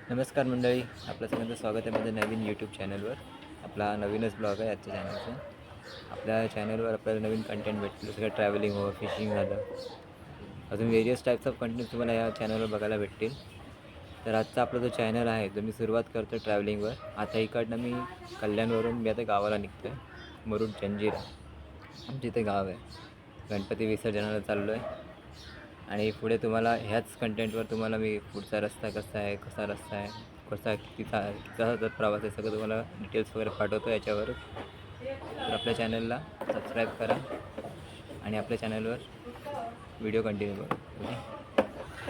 नमस्कार मंडळी, आपलं सगळ्यांचं स्वागत आहे माझ्या नवीन यूट्यूब चॅनलवर. आपला नवीनच ब्लॉग आहे आजच्या चॅनलचा. आपल्या चॅनलवर आपल्याला नवीन कंटेंट भेटतील, सगळं ट्रॅव्हलिंग हो, फिशिंग झालं, अजून वेरियस टाईप्स ऑफ कंटेंट तुम्हाला या चॅनलवर बघायला भेटतील. तर आजचा आपला जो चॅनल आहे तो मी सुरुवात करतो ट्रॅव्हलिंगवर. आता इकडनं मी कल्याणवरून मी आता गावाला निघतो आहे, मुरुड जंजिरा आमच्या इथे गाव आहे. गणपती विसर्जनाला चाललो आहे आणि पुढे तुम्हाला ह्याच कंटेंटवर तुम्हाला मी पुढचा रस्ता कसा आहे, कसा रस्ता आहे, कसा जर प्रवास आहे, सगळं तुम्हाला डिटेल्स वगैरे पाठवतो याच्यावर. तर आपल्या चॅनलला सबस्क्राईब करा आणि आपल्या चॅनलवर व्हिडिओ कंटिन्यू करू. ओके,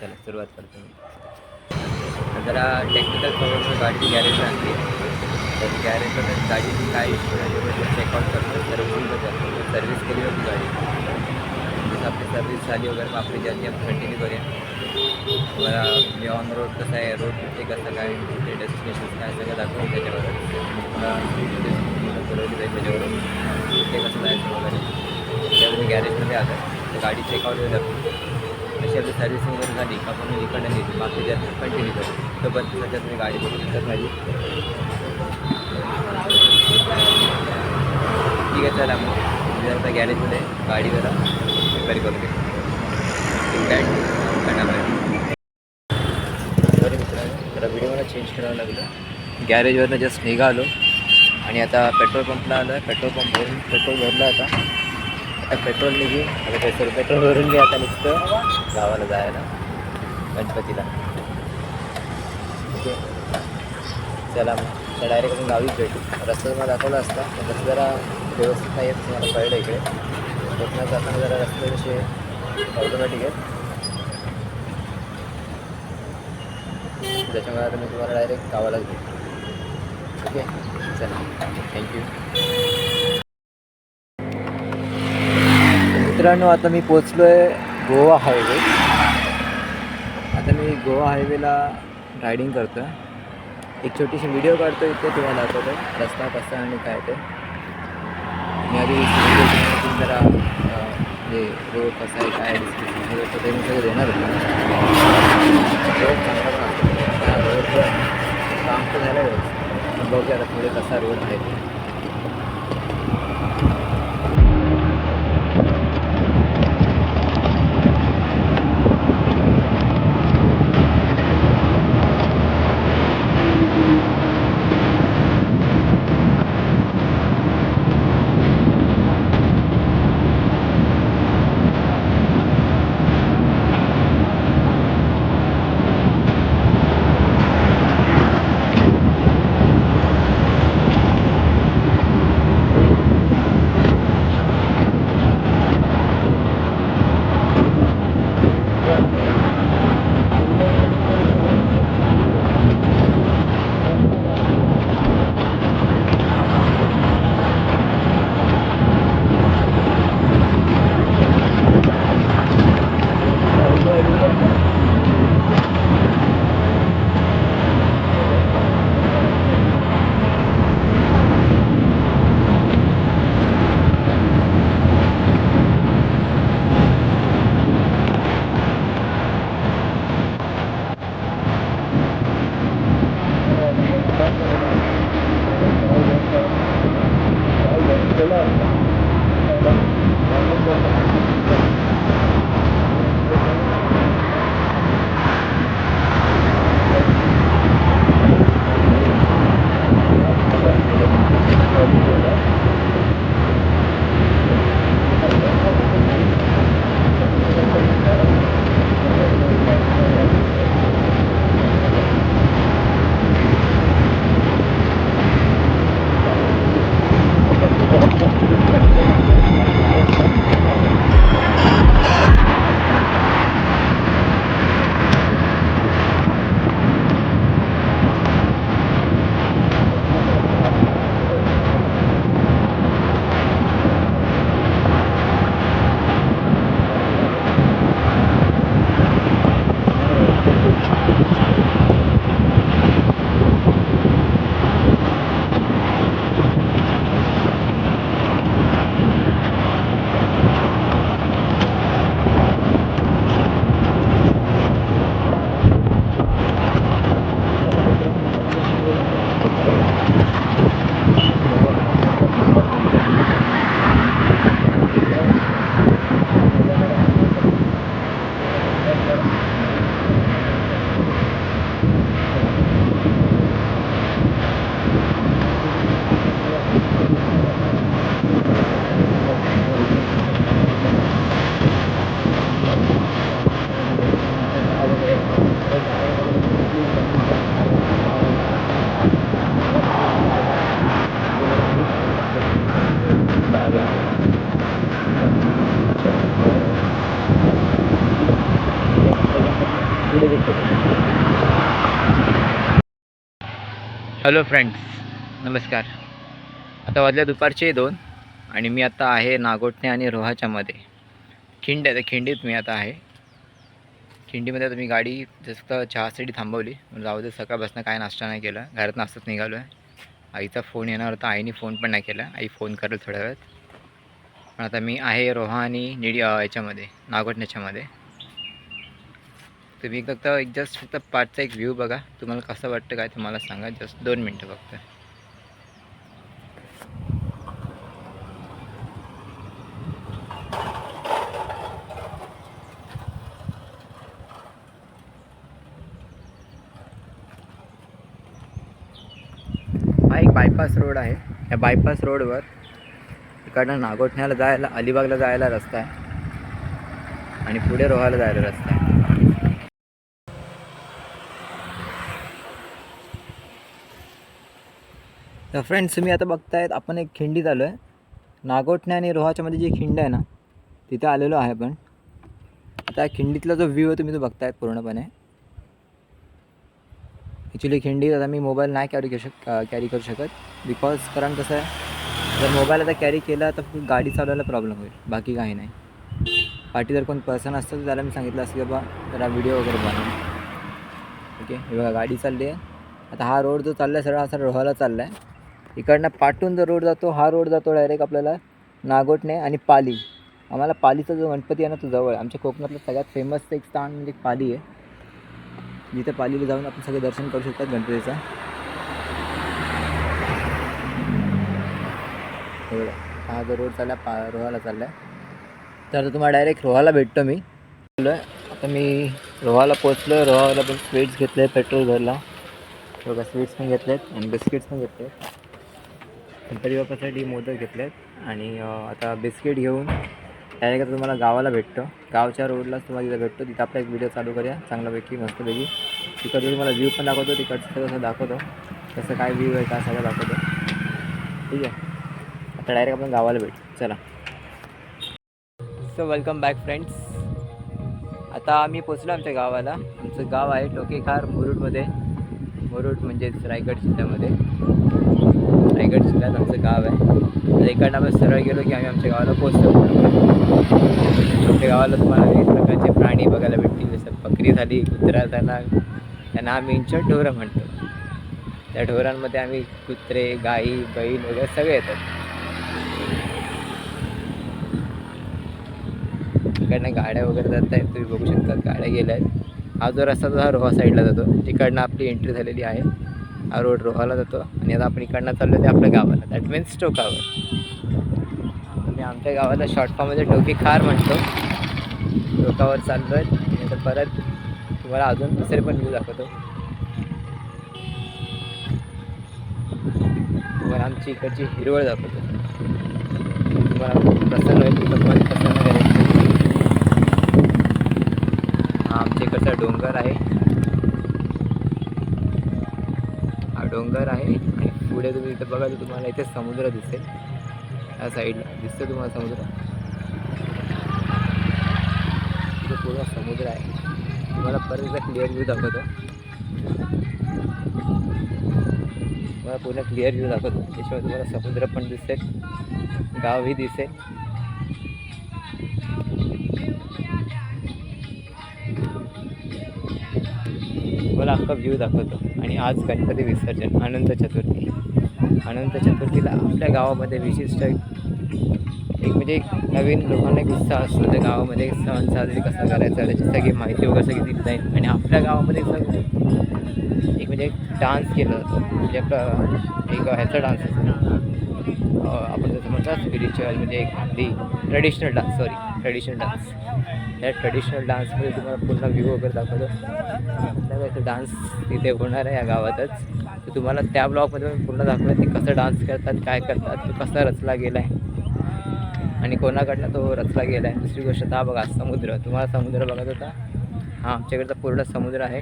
चला सुरुवात करतो मी. जरा टेक्निकल प्रॉब्लेम गाडीची गॅरेज आणली. तर गॅरेजवर गाडीची काय इश्यू आहे चेकआउट करतो, सर्व्हिस केली होती गाडी. आपली सर्विस झाली वगैरे मग आपली जर्नी आपण कंटिन्यू करूया. तुम्हाला म्हणजे ऑन रोड कसं आहे, रोड कुठे कसं काय, कुठे डेस्टिनेशन काय सगळं दाखवून त्याच्यावर तुम्हाला पुरवली जाईल त्याच्यावरून कुठे कसं जायचं वगैरे. त्यावेळी तुम्ही गॅरेजमध्ये आलं तर गाडी चेकआउट वगैरे अशी आपली सर्व्हिसिंग वगैरे झाली का आपण इकडनं नेली, बाकी जर्नी कंटिन्यू करू. तो पण सध्या तुम्ही गाडी बघू शकता माझी. ठीक आहे, चला मग आता गॅरेजमध्ये गाडी जरा रिपेअर करू दे. सॉरी मित्रांनो, जरा व्हिडिओ मला चेंज करावं लागलं. गॅरेजवरनं जस्ट निघालो आणि आता पेट्रोल पंपला आलं. पेट्रोल पंप भरून पेट्रोल भरलं. आता पेट्रोल निघून आता पेट्रोल भरून घे. आता निघतं गावाला जायला गणपतीला. ओके, चला मग तर डायरेक्ट आपण गावीच भेटू. रस्ता तुम्हाला दाखवला असता पण रस्ता जरा व्यवस्थित नाही आहेत, तुम्हाला कळलं इकडे. कोकणात जाताना जरा रस्ते कसे ऑटोमॅटिक आहेत, त्याच्यामुळे आता मी तुम्हाला डायरेक्ट गावालाच भेटतो. ओके, चला, थँक्यू. मित्रांनो, आता मी पोचलो आहे गोवा हायवे. आता मी गोवा हायवेला रायडिंग करतो आहे. एक छोटीशी व्हिडिओ काढतो, इथे तुम्हाला दाखवतो रस्ता कसा आणि काय ते. मी आधी जरा म्हणजे रोड कसा आहे, काय डिस्क्रिप्शन ते मी सगळं देणार होतो. रोड चांगला पण असतो, रोडचं काम तर झालं आहे. बघूया आता पुढे कसा रोड आहे ते. हॅलो फ्रेंड्स, नमस्कार. आता वाजल्या दुपारचे 2 आणि मी आता आहे नागोठणे आणि रोहाच्या मध्ये. खिंडीत मी आता आहे. खिंडीमध्ये आता मी गाडी जस्ट चहासाठी थांबवली. जाऊ दे, सकाळपासून काय नाश्ता नाही केला, घरात नाश्ताच निघालो आहे. आईचा फोन येणार होता, आईने फोन पण नाही केला. आई फोन करेल थोड्या वेळात. पण आता मी आहे रोहा आणि याच्यामध्ये नागोठण्याच्यामध्ये. तुम्ही फक्त फक्त पाठचा एक व्ह्यू बघा, तुम्हाला कसं वाटतं काय तुम्हाला सांगा. जस्ट 2 मिनटं फक्त. हा एक बायपास रोड आहे. या बायपास रोडवर इकडनं नागोठण्याला जायला, अलिबागला जायला रस्ता आहे आणि पुढे रोहाला जायला रस्ता आहे. तर फ्रेंड्स, तुम्ही आता बघतायत आपण एक खिंडीत आलो आहे. नागोठणे आणि रोहाच्या मध्ये जी खिंड आहे ना, तिथे आलेलो आहे आपण. आता खिंडीतला जो व्ह्यू आहे तुम्ही तो बघतायत पूर्णपणे. ॲक्च्युली खिंडीत आता मी मोबाईल नाही कॅरी करू शकत बिकॉज कारण कसं आहे, जर मोबाईल आता कॅरी केला तर गाडी चालवायला प्रॉब्लेम होईल, बाकी काही नाही. पाठी जर कोण पर्सन असतं तर त्याला मी सांगितलं असं की बाबा जरा व्हिडिओ वगैरे बनव. ओके, हे बघा गाडी चालली आहे. आता हा रोड जो चालला आहे सरळ हा रोहाला चालला आहे. इकडनं पाटून जो रोड जातो हा रोड जातो डायरेक्ट आपल्याला नागोठणे आणि पाली. आम्हाला पालीचा जो गणपती आहे ना तो जवळ आहे. आमच्या कोकणातलं सगळ्यात फेमस एक स्थान म्हणजे पाली आहे, जिथे पालीला जाऊन आपण सगळे दर्शन करू शकतात गणपतीचं. एवढं हा जो रोड चालला रोहाला चालला आहे. तर तुम्हाला डायरेक्ट रोहाला भेटतो मी. आता मी रोहाला पोचलो. रोहाला पण स्वीट्स घेतले, पेट्रोल भरला. बघा स्वीट्स पण घेतलेत आणि बिस्किट्स पण घेतले. गणपती बाप्पासाठी मोदक घेतलेत आणि आता बिस्किट घेऊन डायरेक्ट आता तुम्हाला गावाला भेटतो. गावच्या रोडलाच तुम्हाला तिथं भेटतो. तिथं आपला एक व्हिडिओ चालू करूया चांगल्यापैकी मस्तपैकी. तिकडे तुम्हाला व्ह्यू पण दाखवतो, तिकडचं कसं दाखवतो, कसं काय व्ह्यू आहे काय सगळं दाखवतो. ठीक आहे, आता डायरेक्ट आपण गावाला भेटू. चला. So welcome back friends. आता आम्ही पोचलो आमच्या गावाला. आमचं गाव आहे टोकेखार, मुरुडमध्ये. मुरुड म्हणजेच रायगड जिल्ह्यामध्ये. रायगड जिल्ह्यात आमचं गाव आहे. तर इकडनं आपण सरळ गेलो की आम्ही आमच्या गावाला पोचतो. आमच्या गावाला तुम्हाला विविध प्रकारचे प्राणी बघायला भेटतील. जसं बकरी झाली, कुत्रा झाला, त्यांना आम्ही इंचट ढोरं म्हणतो. त्या ढोरांमध्ये आम्ही कुत्रे, गाई, बैल वगैरे सगळे येतात. इकडनं गाड्या वगैरे जात आहेत, तुम्ही बघू शकता गाड्या गेल्या आहेत. हा जो रस्ता जो हा रोहा साईडला जातो, तिकडनं आपली एंट्री झालेली आहे. हा रोड रोहाला जातो आणि आता आपण इकडनं चाललो ते आपल्या गावाला, दॅट मीन्स टोकावर. मी आमच्या गावाला शॉर्ट फॉर्ममध्ये टोकेखार म्हणतो. टोकावर चाललो आहे आणि आता परत तुम्हाला अजून दुसरे पण व्ह्यू दाखवतो. तुम्हाला आमची इकडची हिरवळ दाखवतो. तुम्हाला प्रसन्न होईल, तुमचं मन प्रसन्न करेल. हा आमच्या इकडचा डोंगर आहे. हा डोंगर आहे आणि पुढे तुम्ही इथं बघा तर तुम्हाला इथे समुद्र दिसेल. या साईडला दिसतं तुम्हाला समुद्र. इथे पूर्ण समुद्र आहे. तुम्हाला परत एकदा क्लिअर व्ह्यू दाखवतो. तुम्हाला पूर्ण क्लिअर व्ह्यू दाखवतो. त्याशिवाय तुम्हाला समुद्र पण दिसेल, गावही दिसेल. मला अख्खा व्ह्यू दाखवतो. आणि आज गणपती विसर्जन, अनंत चतुर्थी. अनंत चतुर्थीला आपल्या गावामध्ये विशिष्ट एक म्हणजे एक नवीन लोकांना एक उत्साह असतो. त्या गावामध्ये सण साजरी कसा करायचा त्याची सगळी माहिती वगैरे सगळी दिली जाईल. आणि आपल्या गावामध्ये एक म्हणजे एक डान्स केला जातो. म्हणजे आपलं एक ह्याचा डान्स असतो, आपण जसं म्हणतात स्पिरिच्युअल, म्हणजे एक आपली ट्रेडिशनल डान्स. त्या ट्रेडिशनल डान्समध्ये तुम्हाला पूर्ण व्ह्यू वगैरे दाखवतो. आपल्याला डान्स तिथे होणार आहे या गावातच. तर तुम्हाला त्या ब्लॉगमध्ये पूर्ण दाखवलं ते कसं डान्स करतात, काय करतात, तो कसा रचला गेला आहे आणि कोणाकडनं तो रचला गेला आहे. दुसरी गोष्ट हा बघा समुद्र. तुम्हाला समुद्र बघत होता, हा आमच्याकडचा पूर्ण समुद्र आहे.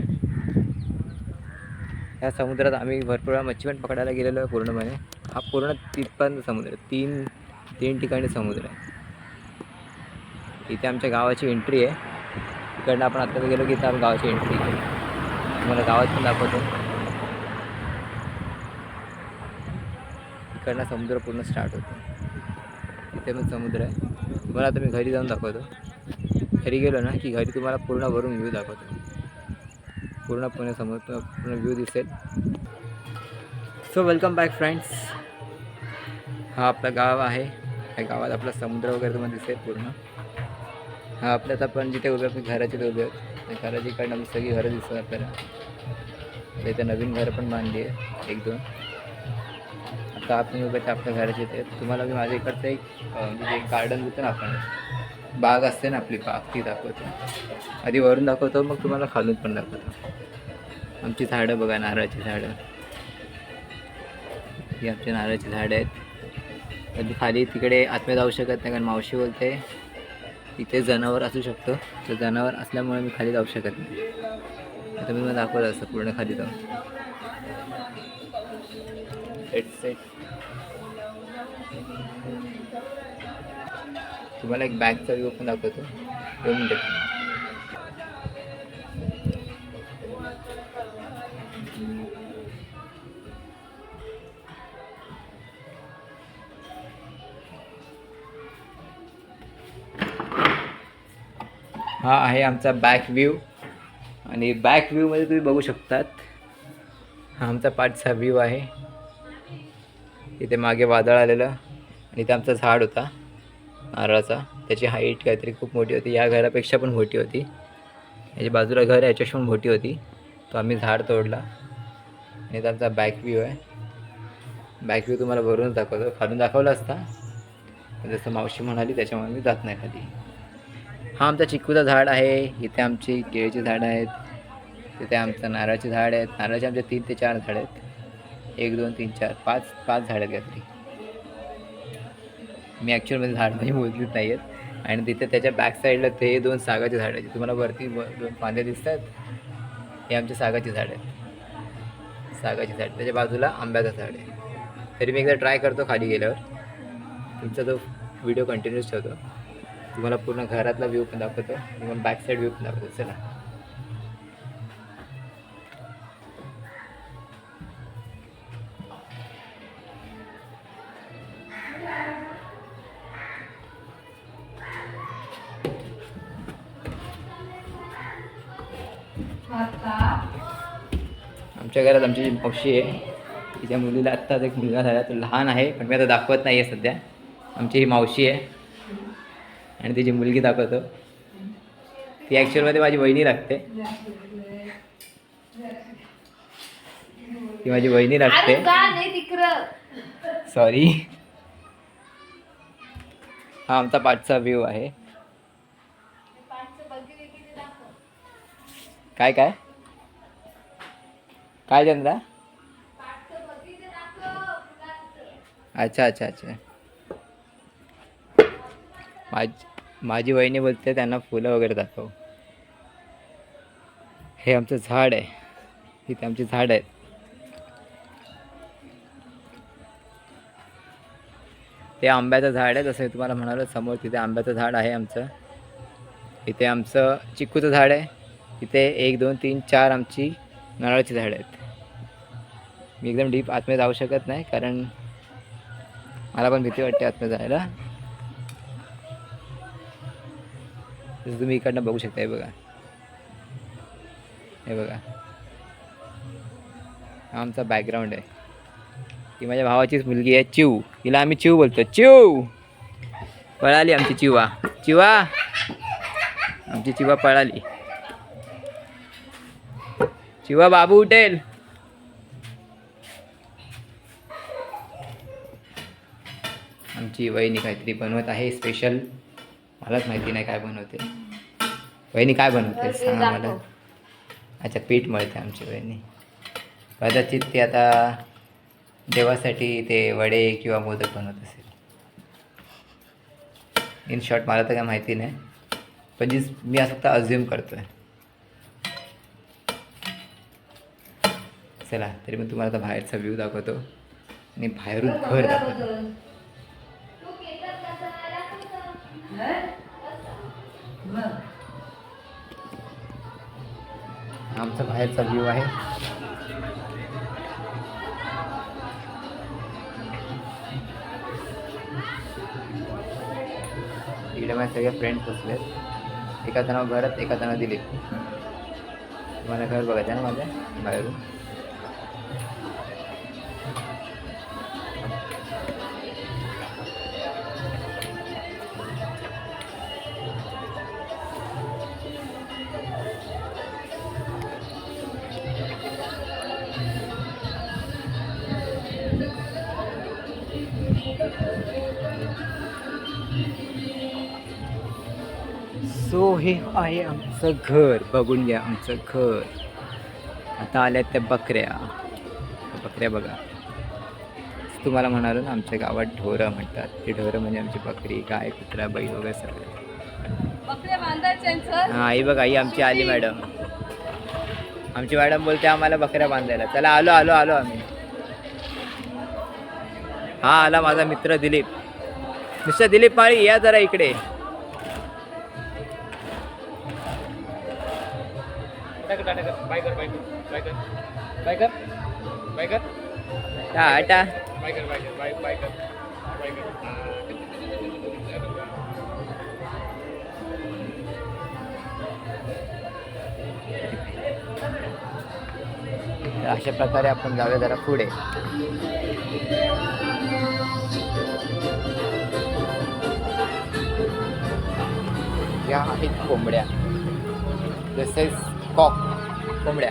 या समुद्रात आम्ही भरपूर वेळा मच्छी पण पकडायला गेलेलो आहे पूर्णपणे. हा पूर्ण तिथपर्यंत समुद्र, तीन ठिकाणी समुद्र आहे. इथे आमच्या गावाची एंट्री आहे. इकडनं आपण आता गेलो की इथं गावाची एंट्री आहे. तुम्हाला गावात पण दाखवतो. इकडनं समुद्र पूर्ण स्टार्ट होतो. इथे पण समुद्र आहे. तुम्हाला आता मी घरी जाऊन दाखवतो. घरी गेलो ना की घरी तुम्हाला पूर्ण भरून व्ह्यू दाखवतो. पूर्णपणे समुद्र पूर्ण व्ह्यू दिसेल. So welcome back friends. हा आपलं गाव आहे. या गावात आपला समुद्र वगैरे तुम्हाला दिसेल पूर्ण. हा आपल्यात आपण जिथे उभे आहोत घराचे उभे आहोत. घराची इकडनं सगळी घरं दिसतात आपल्याला. इथे नवीन घरं पण बांधली आहे 1-2. आता आपण उभे आपल्या घराचे इथे. तुम्हाला मी माझ्या इकडचं एक म्हणजे जे गार्डन होतं ना, आपण बाग असते ना आपली बाग, ती दाखवतो. आधी वरून दाखवतो, मग तुम्हाला खालून पण दाखवतो. आमची झाडं बघा, नारळाची झाडं. ही आमची नारळाची झाडं आहेत. कधी खाली तिकडे आतमध्ये जाऊ शकत नाही, कारण मावशी बोलते इथे जनावर असू शकतो. तर जनावर असल्यामुळे मी खाली जाऊ शकत नाही. आता मी मला दाखवलं असं पूर्ण खाली जाऊन. सेट तुम्हाला एक बॅगचा व्ह्यू पण दाखवतो. 2 मिनिटं. हा आहे आमचा बॅक व्ह्यू. आणि बॅक व्ह्यूमध्ये तुम्ही बघू शकतात, हा आमचा पाठचा व्ह्यू आहे. इथे मागे वादळ आलेलं आणि इथे आमचं झाड होता नारळाचा. त्याची हाईट काहीतरी खूप मोठी होती, या घरापेक्षा पण मोठी होती. याची बाजूला घर आहे, याच्याशी पण मोठी होती. तो आम्ही झाड तोडला. आणि इथं आमचा बॅक व्ह्यू आहे. बॅक व्ह्यू तुम्हाला वरूनच दाखवतो, खालून दाखवला असता जसं मावशी म्हणाली, त्याच्यामुळे मी जात नाही खाली. हा आमचा चिक्कूचा झाड आहे. इथे आमची केळीची झाडं आहेत. तिथे आमचं नारळाची झाड आहेत. नारळाचे आमचे 3 ते 4 झाड आहेत. 1, 2, 3, 4, 5 झाड आहेत काहीतरी. मी ॲक्च्युअलमध्ये झाड म्हणजे मोजलीच नाही आहेत. आणि तिथे त्याच्या बॅक साईडला ते 2 सागाची झाडं आहेत. तुम्हाला वरती 2 फांदे दिसत आहेत, हे आमची सागाची झाड आहेत. सागाची झाड. त्याच्या बाजूला आंब्याचं झाड आहे. तरी मी एकदा ट्राय करतो खाली गेल्यावर. तुमचा तो व्हिडिओ कंटिन्यूच ठेवतो. तुम्हाला पूर्ण घरातला व्ह्यू पण दाखवतो. तुम्हाला बॅक साईड व्ह्यू पण दाखवतो. चला. आमच्या घरात आमची जी मावशी आहे, तिच्या मुलीला आत्ताच एक मुलगा झाला. तो लहान आहे, पण मी आता दाखवत नाही आहे सध्या. आमची ही मावशी आहे आणि तिची मुलगी दाखवतो. ती ॲक्च्युअलमध्ये माझी वहिनी लागते. ती माझी वहिनी लागते. सॉरी. हा आमचा पाठचा व्ह्यू आहे. काय काय काय चंद्रा? अच्छा अच्छा अच्छा. माझी वहिनी बोलते त्यांना फुलं वगैरे दाखव. हे आमचं झाड आहे. इथे आमची झाड आहेत. ते आंब्याचं झाड आहे, जसं मी तुम्हाला म्हणालो. समोर तिथे आंब्याचं झाड आहे आमचं. इथे आमचं चिक्कूचं झाड आहे. इथे 1, 2, 3, 4 आमची नारळाची झाडं आहेत. मी एकदम डीप आतमध्ये जाऊ शकत नाही, कारण मला पण भीती वाटते आतमध्ये जायला. जसं तुम्ही इकडनं बघू शकता. हे बघा, हे बघा, हा आमचा बॅकग्राऊंड आहे. ती माझ्या भावाचीच मुलगी आहे, चिव. तिला आम्ही चिव बोलतो. चिव पळाली आमची चिवा. चिवा, आमची चिवा पळाली. चिवा बाबू उठेल. आमची वहिनी काहीतरी बनवत आहे स्पेशल. मलाच माहिती नाही काय बनवते. वहिनी काय बनवते सांगा मला. अच्छा, पीठ मळते आमची वहिनी. कदाचित ते आता देवासाठी ते वडे किंवा मोदक बनवत असेल. इन शॉर्ट मला तर काय माहिती नाही, पण मी असं फक्त अज्युम करतो आहे. चला, तरी मी तुम्हाला आता बाहेरचा व्ह्यू दाखवतो आणि बाहेरून घर दाखवतो. आमचा बाहेरचा व्ह्यू आहे. इकडे माझे सगळे फ्रेंड्स बसलेत. एकाचं नाव भरत, एकाचं नाव दिलीप. तुम्हाला घर बघायचं आहे ना माझ्या बाहेरून. सो हे आहे आमचं घर. बघून घ्या आमचं घर. आता आल्यात त्या बकऱ्या. बकऱ्या बघा. तुम्हाला म्हणालो ना आमच्या गावात ढोरं म्हणतात. ते ढोरं म्हणजे आमची बकरी, गाय, कुत्रा, बैल वगैरे सगळे. हां आई बघा, आई आमची आली मॅडम. आमची मॅडम बोलते आम्हाला बकऱ्या बांधायला. चला आलो आलो आलो आम्ही. हा आला माझा मित्र दिलीप. मिस्टर दिलीप माळी या जरा इकडे. टाटा. अशा प्रकारे आपण जाऊया जरा पुढे. या आहेत कोंबड्या. दिस इज कॉक. कोंबड्या.